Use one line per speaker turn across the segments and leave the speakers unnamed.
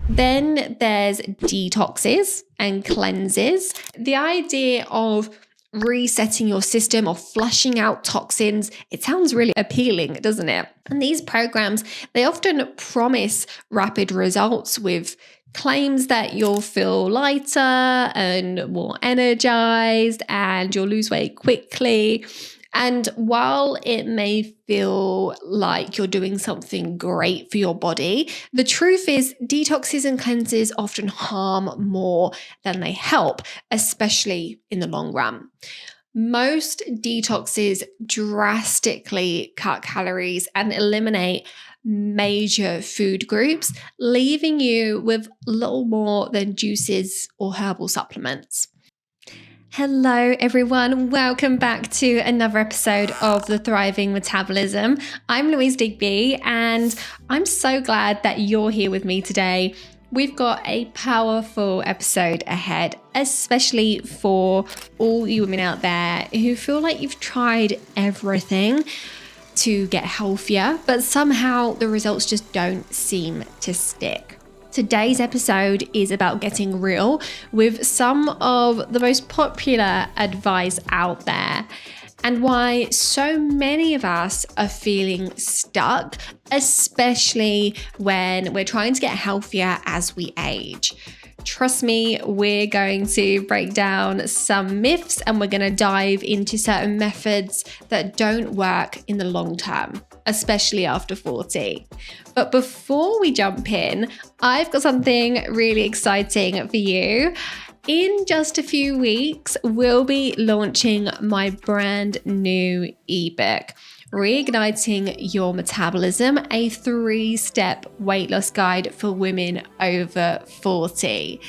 Then there's detoxes and cleanses. The idea of resetting your system or flushing out toxins, it sounds really appealing, doesn't it? And these programs, they often promise rapid results with claims that you'll feel lighter and more energized and you'll lose weight quickly. And while it may feel like you're doing something great for your body, the truth is detoxes and cleanses often harm more than they help, especially in the long run. Most detoxes drastically cut calories and eliminate major food groups, leaving you with little more than juices or herbal supplements. Hello, everyone. Welcome back to another episode of the Thriving Metabolism. I'm Louise Digby, and I'm so glad that you're here with me today. We've got a powerful episode ahead, especially for all you women out there who feel like you've tried everything to get healthier, but somehow the results just don't seem to stick. Today's episode is about getting real with some of the most popular advice out there and why so many of us are feeling stuck, especially when we're trying to get healthier as we age. Trust me, we're going to break down some myths and we're going to dive into certain methods that don't work in the long term, especially after 40. But before we jump in, I've got something really exciting for you. In just a few weeks, we'll be launching my brand new ebook, Reigniting Your Metabolism, a 3-step weight loss guide for women over 40.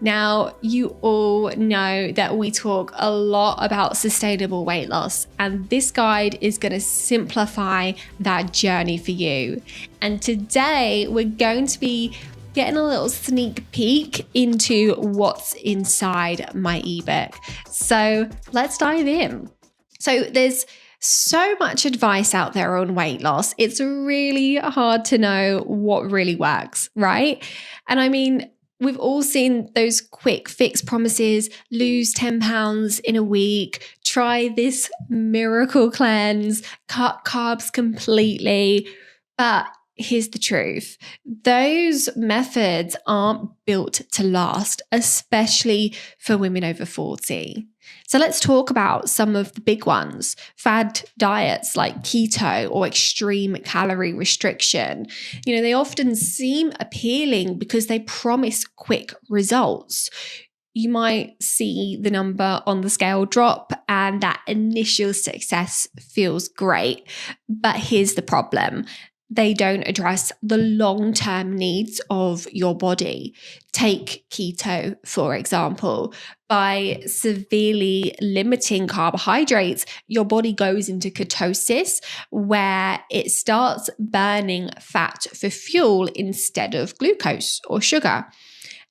Now, you all know that we talk a lot about sustainable weight loss, and this guide is going to simplify that journey for you. And today, we're going to be getting a little sneak peek into what's inside my ebook. So let's dive in. So there's so much advice out there on weight loss. It's really hard to know what really works, right? And I mean, we've all seen those quick fix promises: lose 10 pounds in a week, try this miracle cleanse, cut carbs completely. But here's the truth. Those methods aren't built to last, especially for women over 40. So let's talk about some of the big ones. Fad diets like keto or extreme calorie restriction. They often seem appealing because they promise quick results. You might see the number on the scale drop and that initial success feels great. But here's the problem. They don't address the long-term needs of your body. Take keto, for example. By severely limiting carbohydrates, your body goes into ketosis, where it starts burning fat for fuel instead of glucose or sugar.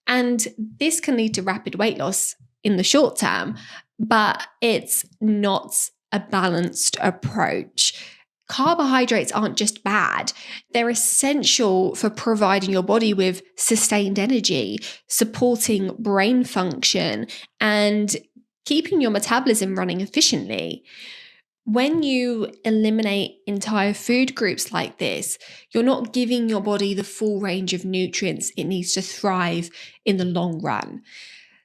And this can lead to rapid weight loss in the short term, but it's not a balanced approach. Carbohydrates aren't just bad. They're essential for providing your body with sustained energy, supporting brain function, and keeping your metabolism running efficiently. When you eliminate entire food groups like this, you're not giving your body the full range of nutrients it needs to thrive in the long run.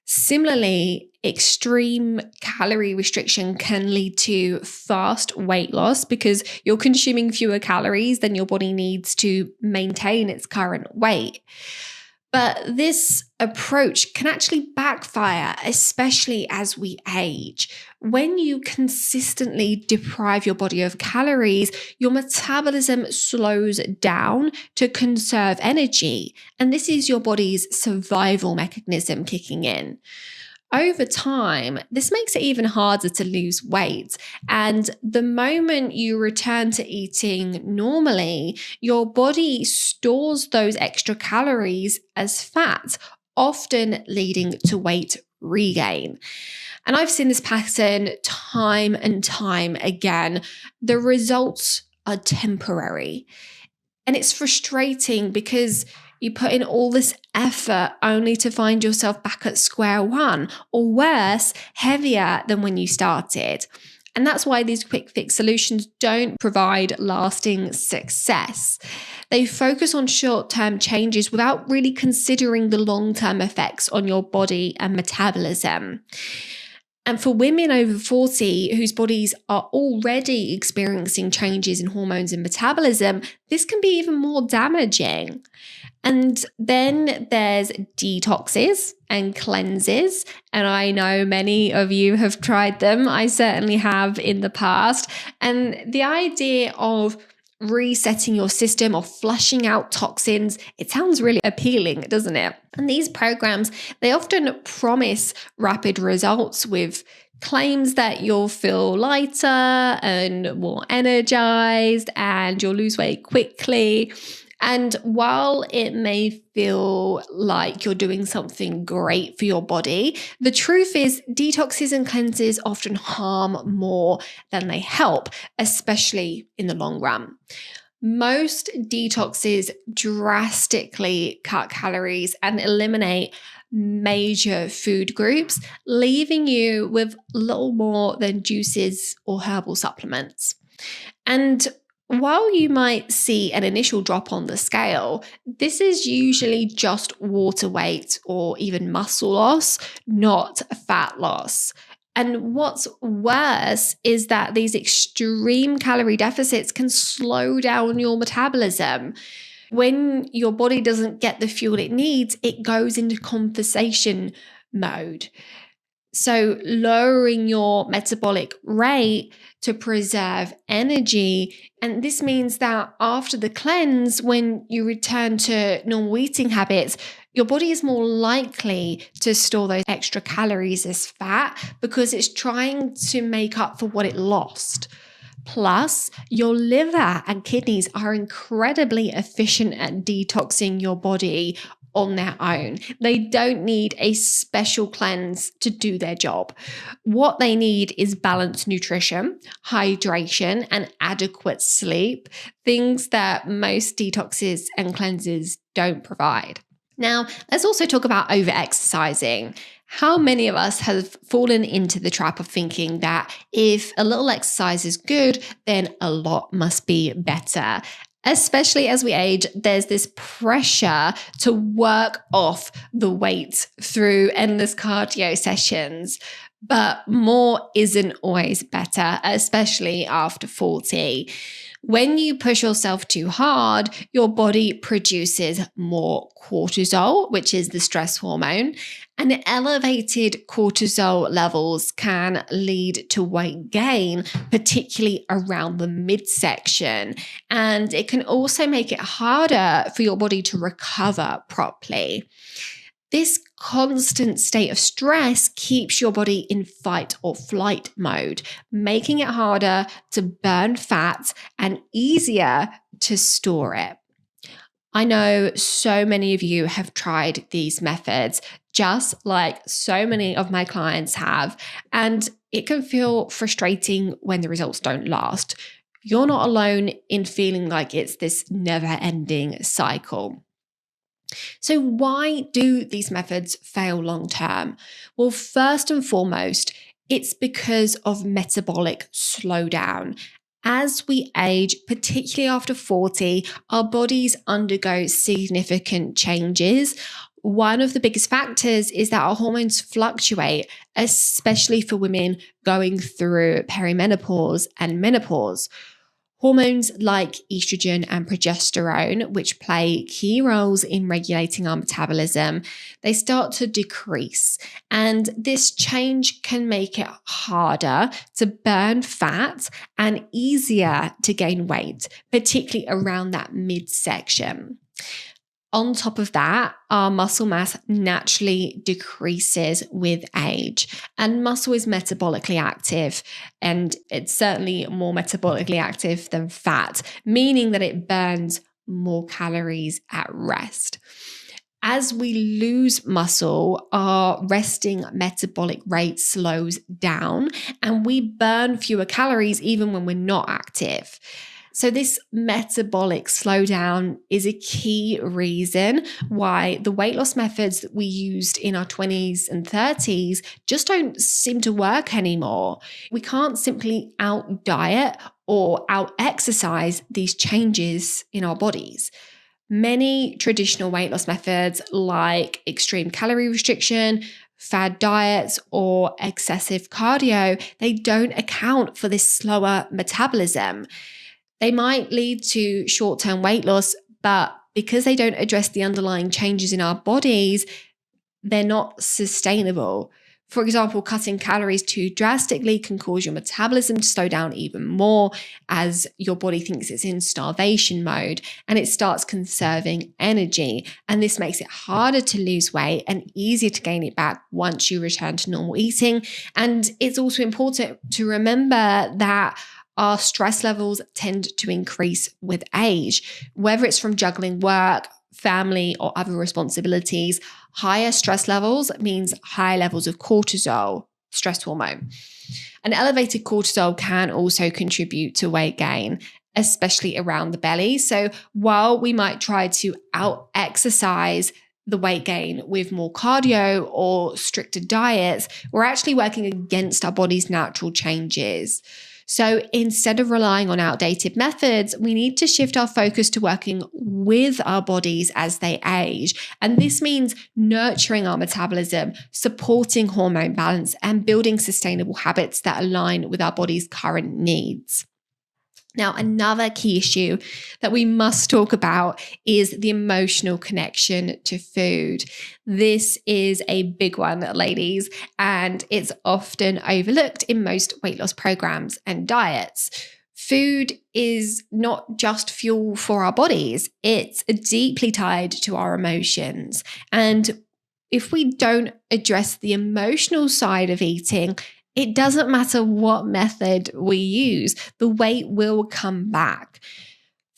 Similarly, extreme calorie restriction can lead to fast weight loss because you're consuming fewer calories than your body needs to maintain its current weight. But this approach can actually backfire, especially as we age. When you consistently deprive your body of calories, your metabolism slows down to conserve energy. And this is your body's survival mechanism kicking in. Over time, this makes it even harder to lose weight. And the moment you return to eating normally, your body stores those extra calories as fat, often leading to weight regain. And I've seen this pattern time and time again. The results are temporary. And it's frustrating because You put in all this effort only to find yourself back at square one, or worse, heavier than when you started. And that's why these quick fix solutions don't provide lasting success. They focus on short-term changes without really considering the long-term effects on your body and metabolism. And for women over 40 whose bodies are already experiencing changes in hormones and metabolism, this can be even more damaging. And then there's detoxes and cleanses. And I know many of you have tried them. I certainly have in the past. And the idea of resetting your system or flushing out toxins, it sounds really appealing, doesn't it? And these programs, they often promise rapid results with claims that you'll feel lighter and more energized and you'll lose weight quickly. And while it may feel like you're doing something great for your body, the truth is detoxes and cleanses often harm more than they help, especially in the long run. Most detoxes drastically cut calories and eliminate major food groups, leaving you with little more than juices or herbal supplements. And while you might see an initial drop on the scale, this is usually just water weight or even muscle loss, not fat loss. And what's worse is that these extreme calorie deficits can slow down your metabolism. When your body doesn't get the fuel it needs, it goes into compensation mode. So lowering your metabolic rate to preserve energy. And this means that after the cleanse, when you return to normal eating habits, your body is more likely to store those extra calories as fat because it's trying to make up for what it lost. Plus, your liver and kidneys are incredibly efficient at detoxing your body on their own. They don't need a special cleanse to do their job. What they need is balanced nutrition, hydration, and adequate sleep, things that most detoxes and cleanses don't provide. Now, let's also talk about overexercising. How many of us have fallen into the trap of thinking that if a little exercise is good, then a lot must be better? Especially as we age, there's this pressure to work off the weight through endless cardio sessions. But more isn't always better, especially after 40. When you push yourself too hard, your body produces more cortisol, which is the stress hormone, and elevated cortisol levels can lead to weight gain, particularly around the midsection. And it can also make it harder for your body to recover properly. This constant state of stress keeps your body in fight or flight mode, making it harder to burn fat and easier to store it. I know so many of you have tried these methods, just like so many of my clients have, and it can feel frustrating when the results don't last. You're not alone in feeling like it's this never-ending cycle. So why do these methods fail long term? Well, first and foremost, it's because of metabolic slowdown. As we age, particularly after 40, our bodies undergo significant changes. One of the biggest factors is that our hormones fluctuate, especially for women going through perimenopause and menopause. Hormones like estrogen and progesterone, which play key roles in regulating our metabolism, they start to decrease. And this change can make it harder to burn fat and easier to gain weight, particularly around that midsection. On top of that, our muscle mass naturally decreases with age, and muscle is metabolically active, and it's certainly more metabolically active than fat, meaning that it burns more calories at rest. As we lose muscle, our resting metabolic rate slows down, and we burn fewer calories even when we're not active. So this metabolic slowdown is a key reason why the weight loss methods that we used in our 20s and 30s just don't seem to work anymore. We can't simply out diet or out exercise these changes in our bodies. Many traditional weight loss methods like extreme calorie restriction, fad diets, or excessive cardio, they don't account for this slower metabolism. They might lead to short-term weight loss, but because they don't address the underlying changes in our bodies, they're not sustainable. For example, cutting calories too drastically can cause your metabolism to slow down even more as your body thinks it's in starvation mode and it starts conserving energy. And this makes it harder to lose weight and easier to gain it back once you return to normal eating. And it's also important to remember that our stress levels tend to increase with age, whether it's from juggling work, family, or other responsibilities. Higher stress levels means higher levels of cortisol, stress hormone. And elevated cortisol can also contribute to weight gain, especially around the belly. So while we might try to out-exercise the weight gain with more cardio or stricter diets, we're actually working against our body's natural changes. So instead of relying on outdated methods, we need to shift our focus to working with our bodies as they age. And this means nurturing our metabolism, supporting hormone balance, and building sustainable habits that align with our body's current needs. Now, another key issue that we must talk about is the emotional connection to food. This is a big one, ladies, and it's often overlooked in most weight loss programs and diets. Food is not just fuel for our bodies, it's deeply tied to our emotions. And if we don't address the emotional side of eating, it doesn't matter what method we use, the weight will come back.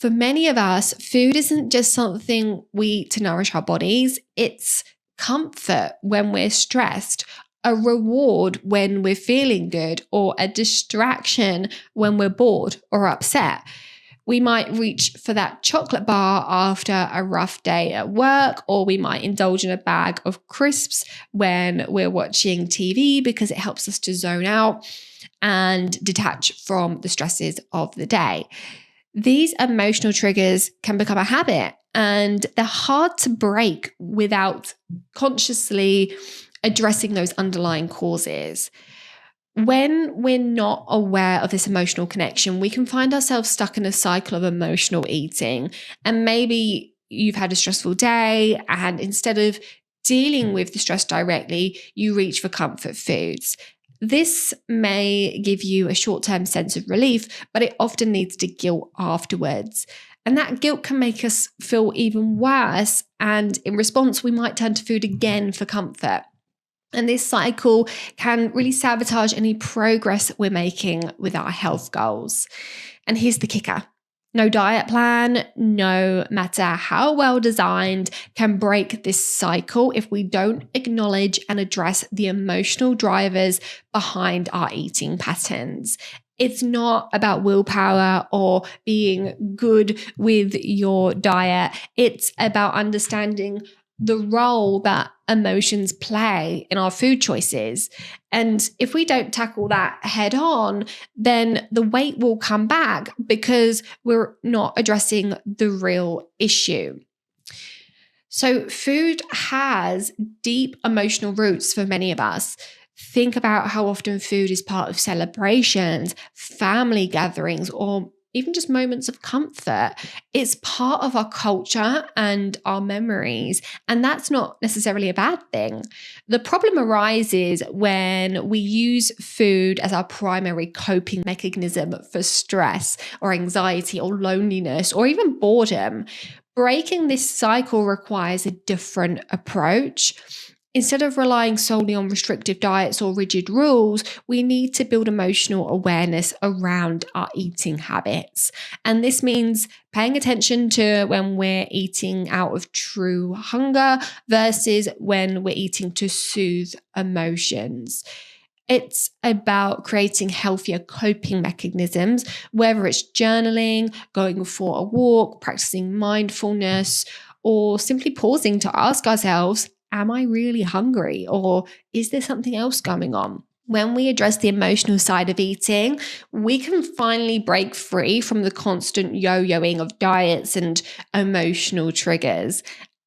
For many of us, food isn't just something we eat to nourish our bodies, it's comfort when we're stressed, a reward when we're feeling good, or a distraction when we're bored or upset. We might reach for that chocolate bar after a rough day at work, or we might indulge in a bag of crisps when we're watching TV because it helps us to zone out and detach from the stresses of the day. These emotional triggers can become a habit, and they're hard to break without consciously addressing those underlying causes. When we're not aware of this emotional connection, we can find ourselves stuck in a cycle of emotional eating. And maybe you've had a stressful day, and instead of dealing with the stress directly, you reach for comfort foods. This may give you a short-term sense of relief, but it often leads to guilt afterwards. And that guilt can make us feel even worse. And in response, we might turn to food again for comfort. And this cycle can really sabotage any progress we're making with our health goals. And here's the kicker. No diet plan, no matter how well designed, can break this cycle if we don't acknowledge and address the emotional drivers behind our eating patterns. It's not about willpower or being good with your diet. It's about understanding the role that emotions play in our food choices. And if we don't tackle that head on, then the weight will come back because we're not addressing the real issue. So food has deep emotional roots for many of us. Think about how often food is part of celebrations, family gatherings, or even just moments of comfort. It's part of our culture and our memories, and that's not necessarily a bad thing. The problem arises when we use food as our primary coping mechanism for stress or anxiety or loneliness or even boredom. Breaking this cycle requires a different approach. Instead of relying solely on restrictive diets or rigid rules, we need to build emotional awareness around our eating habits. And this means paying attention to when we're eating out of true hunger versus when we're eating to soothe emotions. It's about creating healthier coping mechanisms, whether it's journaling, going for a walk, practicing mindfulness, or simply pausing to ask ourselves, am I really hungry? Or is there something else going on? When we address the emotional side of eating, we can finally break free from the constant yo-yoing of diets and emotional triggers.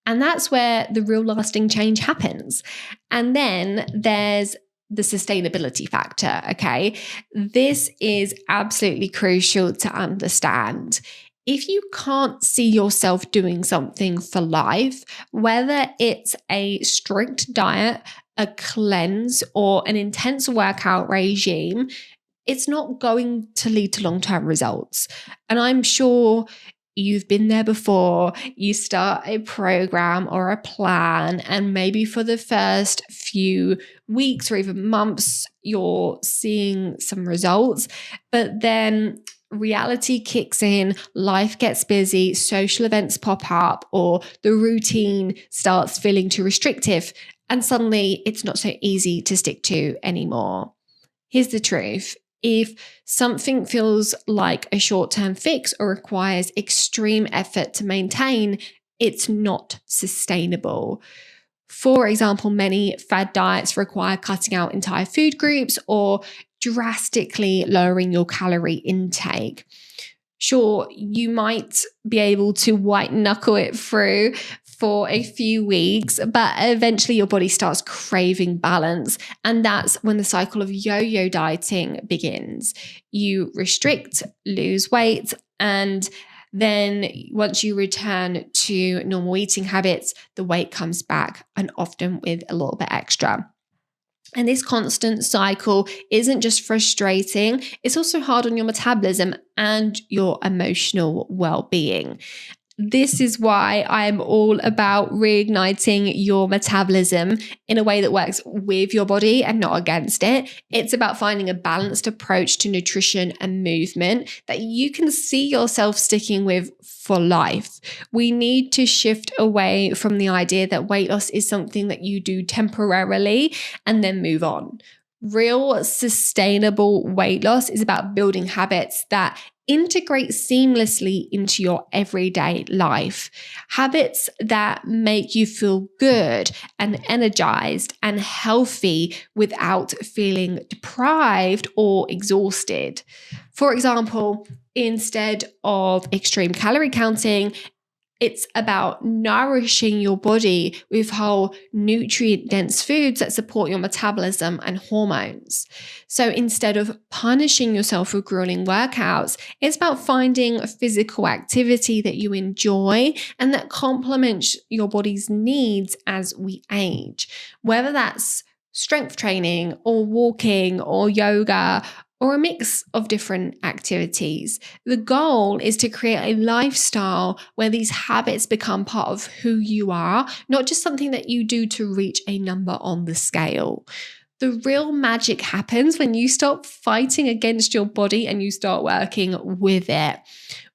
And that's where the real lasting change happens. And then there's the sustainability factor, okay? This is absolutely crucial to understand. If you can't see yourself doing something for life, whether it's a strict diet, a cleanse, or an intense workout regime, it's not going to lead to long-term results. And I'm sure you've been there before. You start a program or a plan, and maybe for the first few weeks or even months, you're seeing some results, but then reality kicks in, life gets busy, social events pop up, or the routine starts feeling too restrictive, and suddenly it's not so easy to stick to anymore. Here's the truth. If something feels like a short-term fix or requires extreme effort to maintain, it's not sustainable. For example, many fad diets require cutting out entire food groups or drastically lowering your calorie intake. Sure, you might be able to white knuckle it through for a few weeks, but eventually your body starts craving balance. And that's when the cycle of yo-yo dieting begins. You restrict, lose weight, and then once you return to normal eating habits, the weight comes back, and often with a little bit extra. And this constant cycle isn't just frustrating, it's also hard on your metabolism and your emotional well-being. This is why I'm all about reigniting your metabolism in a way that works with your body and not against it. It's about finding a balanced approach to nutrition and movement that you can see yourself sticking with for life. We need to shift away from the idea that weight loss is something that you do temporarily and then move on. Real sustainable weight loss is about building habits that integrate seamlessly into your everyday life. Habits that make you feel good and energized and healthy without feeling deprived or exhausted. For example, instead of extreme calorie counting, it's about nourishing your body with whole nutrient-dense foods that support your metabolism and hormones. So instead of punishing yourself with grueling workouts, it's about finding a physical activity that you enjoy and that complements your body's needs as we age. Whether that's strength training or walking or yoga or a mix of different activities. The goal is to create a lifestyle where these habits become part of who you are, not just something that you do to reach a number on the scale. The real magic happens when you stop fighting against your body and you start working with it.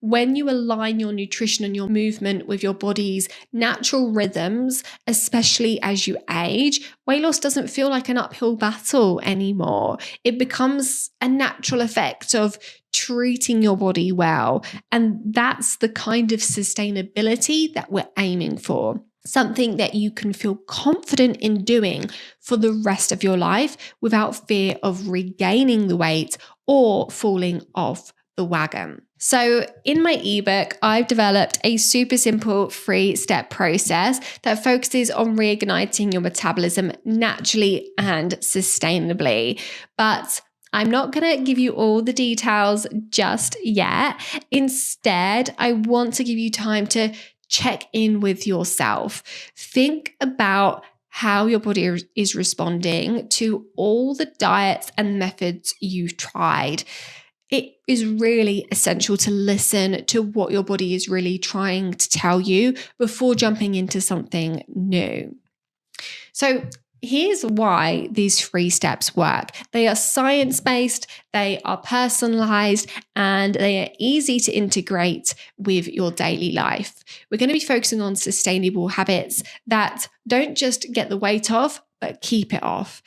When you align your nutrition and your movement with your body's natural rhythms, especially as you age, weight loss doesn't feel like an uphill battle anymore. It becomes a natural effect of treating your body well. And that's the kind of sustainability that we're aiming for. Something that you can feel confident in doing for the rest of your life without fear of regaining the weight or falling off the wagon. So in my ebook, I've developed a super simple 3-step process that focuses on reigniting your metabolism naturally and sustainably. But I'm not going to give you all the details just yet. Instead, I want to give you time to check in with yourself. Think about how your body is responding to all the diets and methods you've tried. It is really essential to listen to what your body is really trying to tell you before jumping into something new. So here's why these 3 steps work. They are science-based, they are personalized, and they are easy to integrate with your daily life. We're going to be focusing on sustainable habits that don't just get the weight off, but keep it off.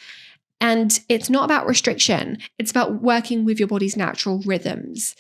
And it's not about restriction. It's about working with your body's natural rhythms.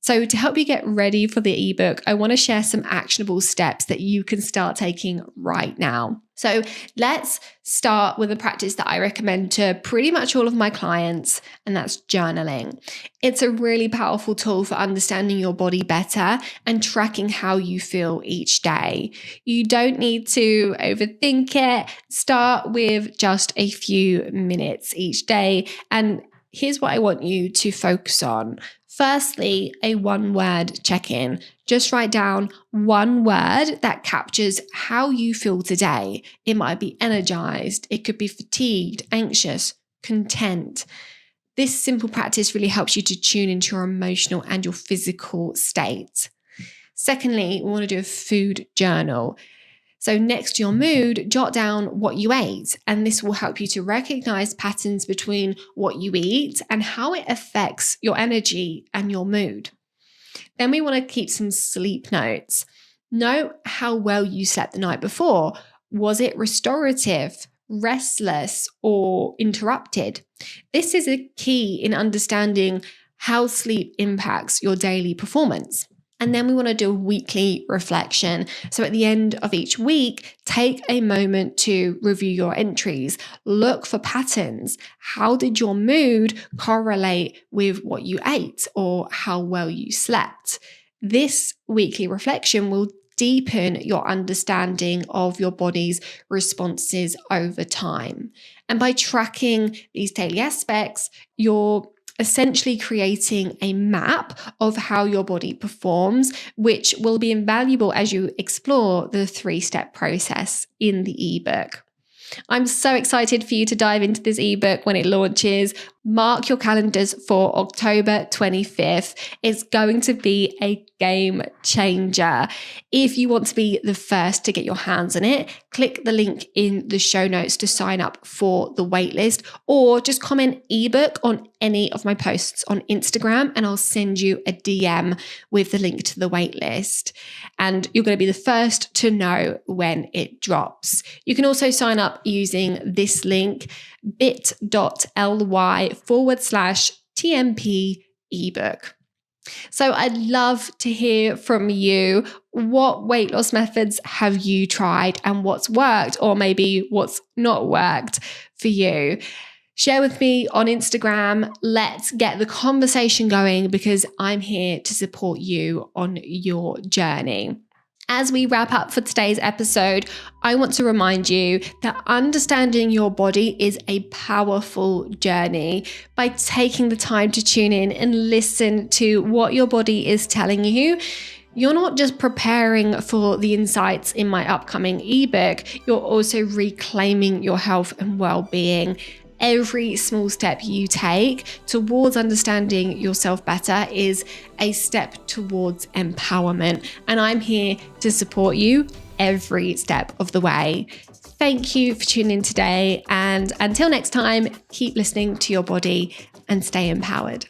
So to help you get ready for the ebook, I want to share some actionable steps that you can start taking right now. So let's start with a practice that I recommend to pretty much all of my clients, and that's journaling. It's a really powerful tool for understanding your body better and tracking how you feel each day. You don't need to overthink it. Start with just a few minutes each day. And here's what I want you to focus on. Firstly, a one-word check-in. Just write down one word that captures how you feel today. It might be energized, it could be fatigued, anxious, content. This simple practice really helps you to tune into your emotional and your physical state. Secondly, we want to do a food journal. So next to your mood, jot down what you ate, and this will help you to recognize patterns between what you eat and how it affects your energy and your mood. Then we want to keep some sleep notes. Note how well you slept the night before. Was it restorative, restless, or interrupted? This is a key in understanding how sleep impacts your daily performance. And then we want to do a weekly reflection. So at the end of each week, take a moment to review your entries. Look for patterns. How did your mood correlate with what you ate or how well you slept? This weekly reflection will deepen your understanding of your body's responses over time. And by tracking these daily aspects, you're essentially creating a map of how your body performs, which will be invaluable as you explore the 3-step process in the ebook. I'm so excited for you to dive into this ebook when it launches. Mark your calendars for October 25th. It's going to be a game changer. If you want to be the first to get your hands on it, click the link in the show notes to sign up for the waitlist, or just comment ebook on any of my posts on Instagram and I'll send you a DM with the link to the waitlist. And you're going to be the first to know when it drops. You can also sign up using this link, bit.ly/TMP ebook. So I'd love to hear from you. What weight loss methods have you tried and what's worked, or maybe what's not worked for you? Share with me on Instagram. Let's get the conversation going because I'm here to support you on your journey. As we wrap up for today's episode, I want to remind you that understanding your body is a powerful journey. By taking the time to tune in and listen to what your body is telling you, you're not just preparing for the insights in my upcoming ebook, you're also reclaiming your health and well-being. Every small step you take towards understanding yourself better is a step towards empowerment. And I'm here to support you every step of the way. Thank you for tuning in today. And until next time, keep listening to your body and stay empowered.